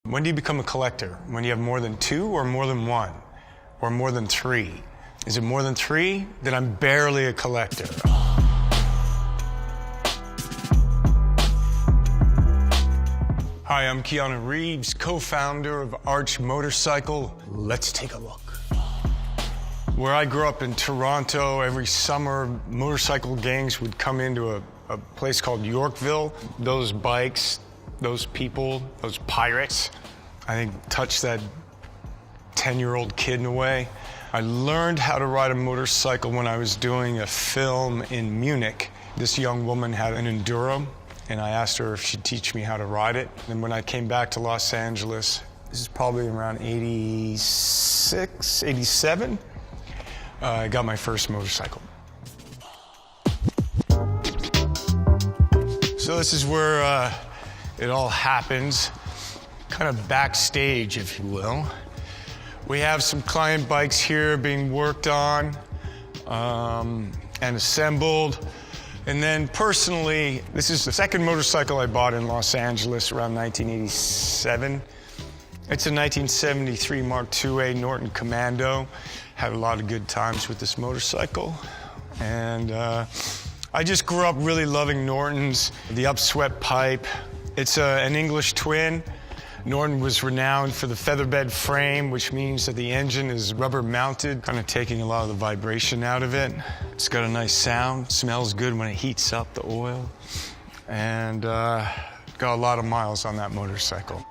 When do you become a collector? When you have more than two or more than one? Or more than three? Is it more than three? Then I'm barely a collector. Hi, I'm Keanu Reeves, co-founder of Arch Motorcycle. Let's take a look. Where I grew up in Toronto, every summer, motorcycle gangs would come into a place called Yorkville. Those bikes, those people, those pirates, I think touched that 10-year-old kid in a way. I learned how to ride a motorcycle when I was doing a film in Munich. This young woman had an Enduro, and I asked her if she'd teach me how to ride it. And when I came back to Los Angeles, this is probably around 86, 87, I got my first motorcycle. So this is where it all happens, kind of backstage, if you will. We have some client bikes here being worked on and assembled. And then personally, this is the second motorcycle I bought in Los Angeles around 1987. It's a 1973 Mark IIA Norton Commando. Had a lot of good times with this motorcycle. And I just grew up really loving Nortons, the upswept pipe. It's an English twin. Norton was renowned for the featherbed frame, which means that the engine is rubber mounted, kind of taking a lot of the vibration out of it. It's got a nice sound, smells good when it heats up the oil, and got a lot of miles on that motorcycle.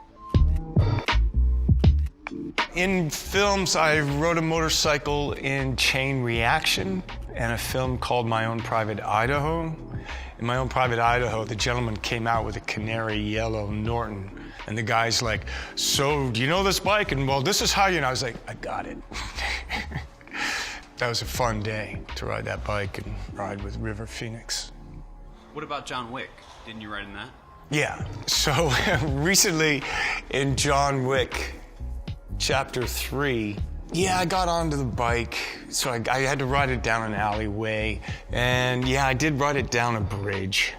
In films, I rode a motorcycle in Chain Reaction and a film called My Own Private Idaho. In My Own Private Idaho, the gentleman came out with a canary yellow Norton. And the guy's like, so do you know this bike? And well, this is how you know. I was like, I got it. That was a fun day to ride that bike and ride with River Phoenix. What about John Wick? Didn't you ride in that? Yeah, so recently in John Wick, Chapter 3, yeah, I got onto the bike, so I had to ride it down an alleyway, and yeah, I did ride it down a bridge,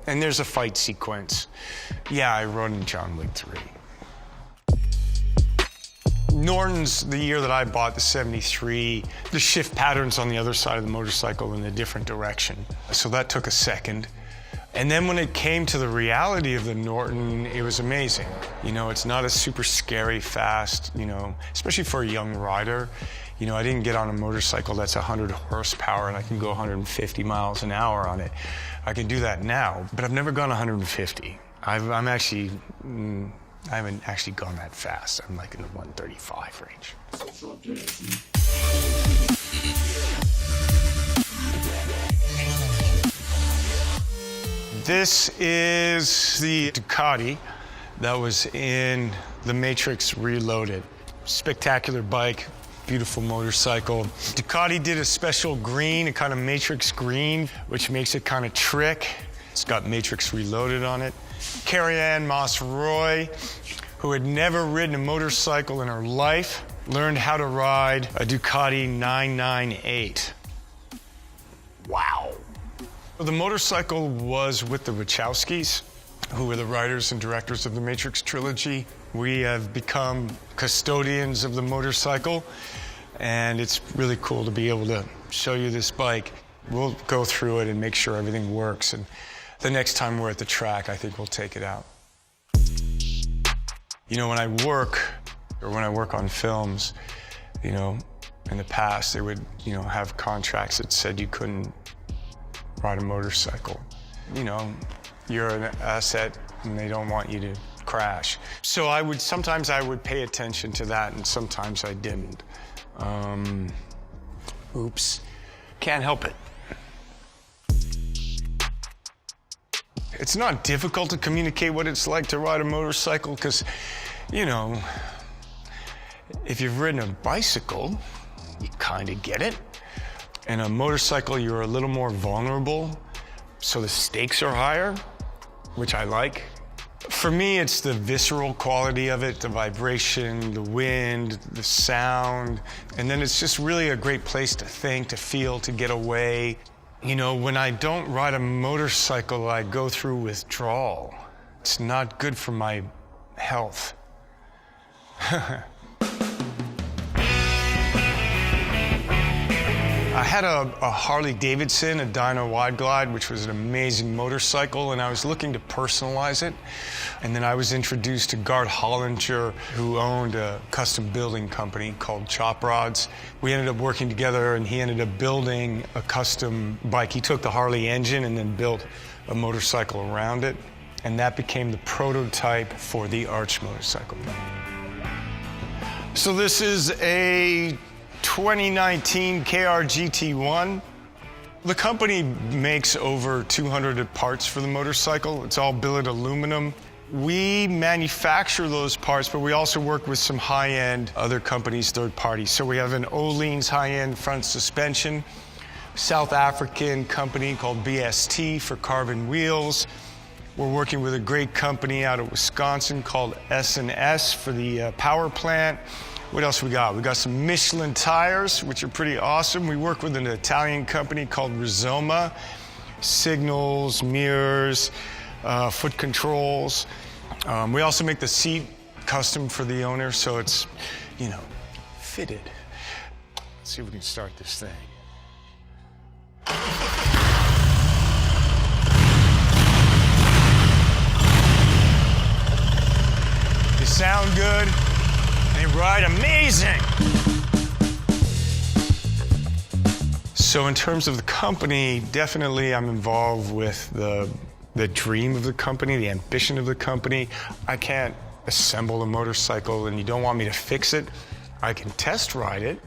and there's a fight sequence. Yeah, I rode in John Wick 3. Norton's, the year that I bought the 73, the shift patterns on the other side of the motorcycle in a different direction, so that took a second. And then when it came to the reality of the Norton, it was amazing. You know, it's not a super scary fast, you know, especially for a young rider. You know, I didn't get on a motorcycle that's 100 horsepower and I can go 150 miles an hour on it. I can do that now, but I've never gone 150. I haven't actually gone that fast. I'm like in the 135 range. This is the Ducati that was in The Matrix Reloaded. Spectacular bike, beautiful motorcycle. Ducati did a special green, a kind of Matrix green, which makes it kind of trick. It's got Matrix Reloaded on it. Carrie-Anne Moss-Roy, who had never ridden a motorcycle in her life, learned how to ride a Ducati 998. Wow. The motorcycle was with the Wachowskis, who were the writers and directors of the Matrix trilogy. We have become custodians of the motorcycle, and it's really cool to be able to show you this bike. We'll go through it and make sure everything works, and the next time we're at the track, I think we'll take it out. You know, when I work on films, you know, in the past, they would, you know, have contracts that said you couldn't ride a motorcycle. You know, you're an asset and they don't want you to crash. So sometimes I would pay attention to that and sometimes I didn't. Oops, can't help it. It's not difficult to communicate what it's like to ride a motorcycle because, you know, if you've ridden a bicycle, you kind of get it. And a motorcycle, you're a little more vulnerable, so the stakes are higher, which I like. For me, it's the visceral quality of it, the vibration, the wind, the sound, and then it's just really a great place to think, to feel, to get away. You know, when I don't ride a motorcycle, I go through withdrawal. It's not good for my health. I had a Harley Davidson, a Dyno Wide Glide, which was an amazing motorcycle, and I was looking to personalize it. And then I was introduced to Gart Hollinger, who owned a custom building company called Chop Rods. We ended up working together, and he ended up building a custom bike. He took the Harley engine and then built a motorcycle around it, and that became the prototype for the Arch motorcycle. So this is a 2019 KR GT1. The company makes over 200 parts for the motorcycle. It's all billet aluminum. We manufacture those parts, but we also work with some high-end other companies, third parties. So we have an Öhlins high-end front suspension, South African company called BST for carbon wheels. We're working with a great company out of Wisconsin called S&S for the power plant. What else we got? We got some Michelin tires, which are pretty awesome. We work with an Italian company called Rizoma, signals, mirrors, foot controls. We also make the seat custom for the owner, so it's, you know, fitted. Let's see if we can start this thing. They sound good. They ride amazing. So in terms of the company, definitely I'm involved with the dream of the company, the ambition of the company. I can't assemble a motorcycle and you don't want me to fix it. I can test ride it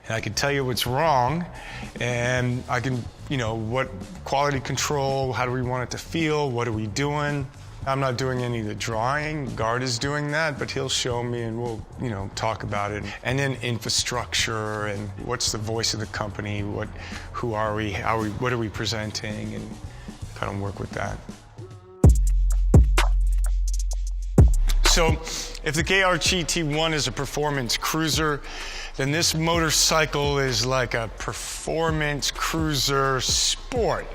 and I can tell you what's wrong and I can, you know, what quality control, how do we want it to feel, what are we doing? I'm not doing any of the drawing. Gart is doing that, but he'll show me and we'll, you know, talk about it. And then infrastructure and what's the voice of the company, who are we, what are we presenting, and kind of work with that. So if the KR GT1 is a performance cruiser, then this motorcycle is like a performance cruiser sport.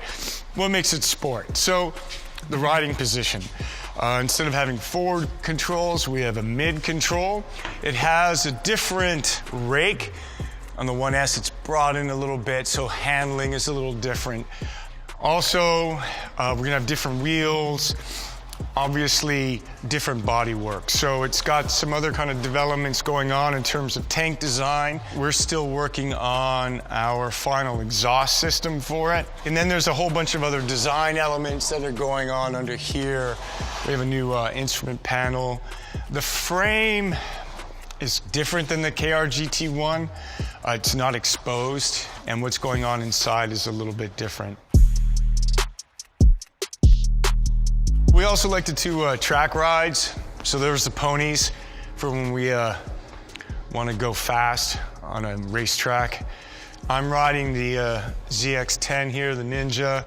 What makes it sport? So the riding position. Instead of having forward controls, we have a mid control. It has a different rake. On the 1S, it's broadened a little bit, so handling is a little different. Also, we're gonna have different wheels, obviously different body work. So it's got some other kind of developments going on in terms of tank design. We're still working on our final exhaust system for it. And then there's a whole bunch of other design elements that are going on under here. We have a new instrument panel. The frame is different than the KR GT1. It's not exposed, and what's going on inside is a little bit different. We also like to do track rides. So there's the ponies for when we want to go fast on a racetrack. I'm riding the ZX-10 here, the Ninja.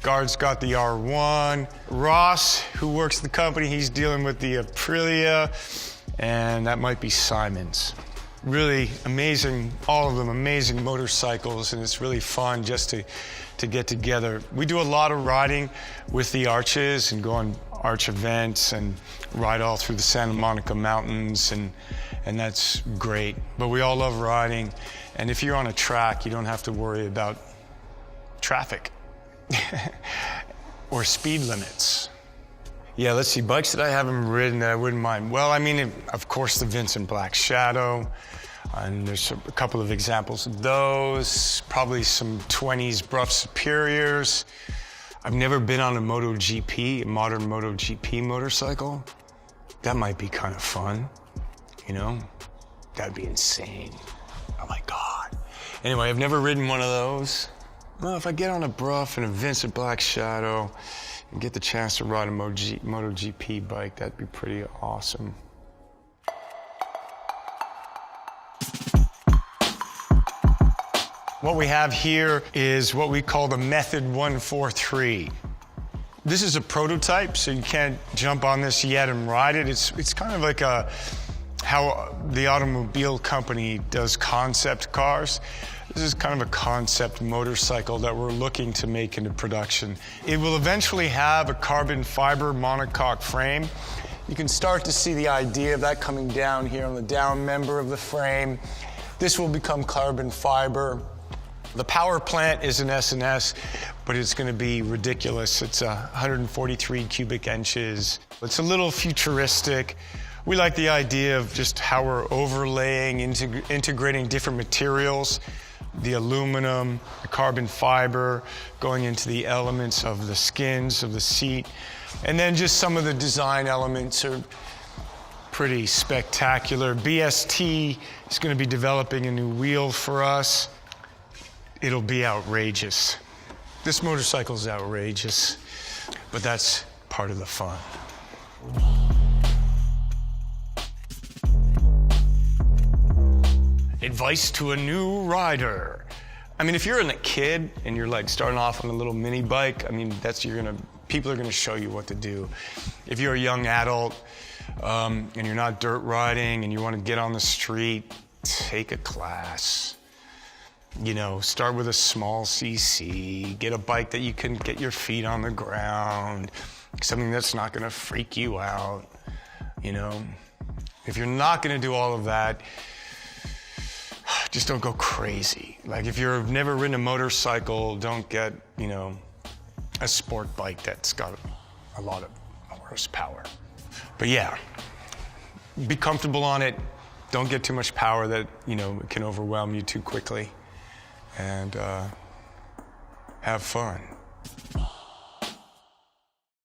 Gart's got the R1. Ross, who works at the company, he's dealing with the Aprilia, and that might be Simon's. Really amazing, all of them amazing motorcycles, and it's really fun just to get together. We do a lot of riding with the Arches and go on Arch events and ride all through the Santa Monica Mountains, and that's great. But we all love riding, and if you're on a track, you don't have to worry about traffic or speed limits. Yeah, let's see, bikes that I haven't ridden that I wouldn't mind. Well, I mean, of course, the Vincent Black Shadow, and there's a couple of examples of those, probably some 20s Bruff Superiors. I've never been on a MotoGP, a modern MotoGP motorcycle. That might be kind of fun, you know? That'd be insane. Oh my God. Anyway, I've never ridden one of those. Well, if I get on a Bruff and a Vincent Black Shadow and get the chance to ride a MotoGP bike, that'd be pretty awesome. What we have here is what we call the Method 143. This is a prototype, so you can't jump on this yet and ride it. It's kind of like how the automobile company does concept cars. This is kind of a concept motorcycle that we're looking to make into production. It will eventually have a carbon fiber monocoque frame. You can start to see the idea of that coming down here on the down member of the frame. This will become carbon fiber. The power plant is an S&S, but it's going to be ridiculous. It's 143 cubic inches. It's a little futuristic. We like the idea of just how we're overlaying, integrating different materials, the aluminum, the carbon fiber, going into the elements of the skins of the seat. And then just some of the design elements are pretty spectacular. BST is going to be developing a new wheel for us. It'll be outrageous. This motorcycle is outrageous, but that's part of the fun. Advice to a new rider. I mean, if you're a kid and you're like starting off on a little mini bike, I mean, people are gonna show you what to do. If you're a young adult and you're not dirt riding and you wanna get on the street, take a class. You know, start with a small CC, get a bike that you can get your feet on the ground, something that's not gonna freak you out, you know? If you're not gonna do all of that, just don't go crazy. Like if you've never ridden a motorcycle, don't get, you know, a sport bike that's got a lot of horsepower. But yeah, be comfortable on it. Don't get too much power that, you know, can overwhelm you too quickly. And have fun.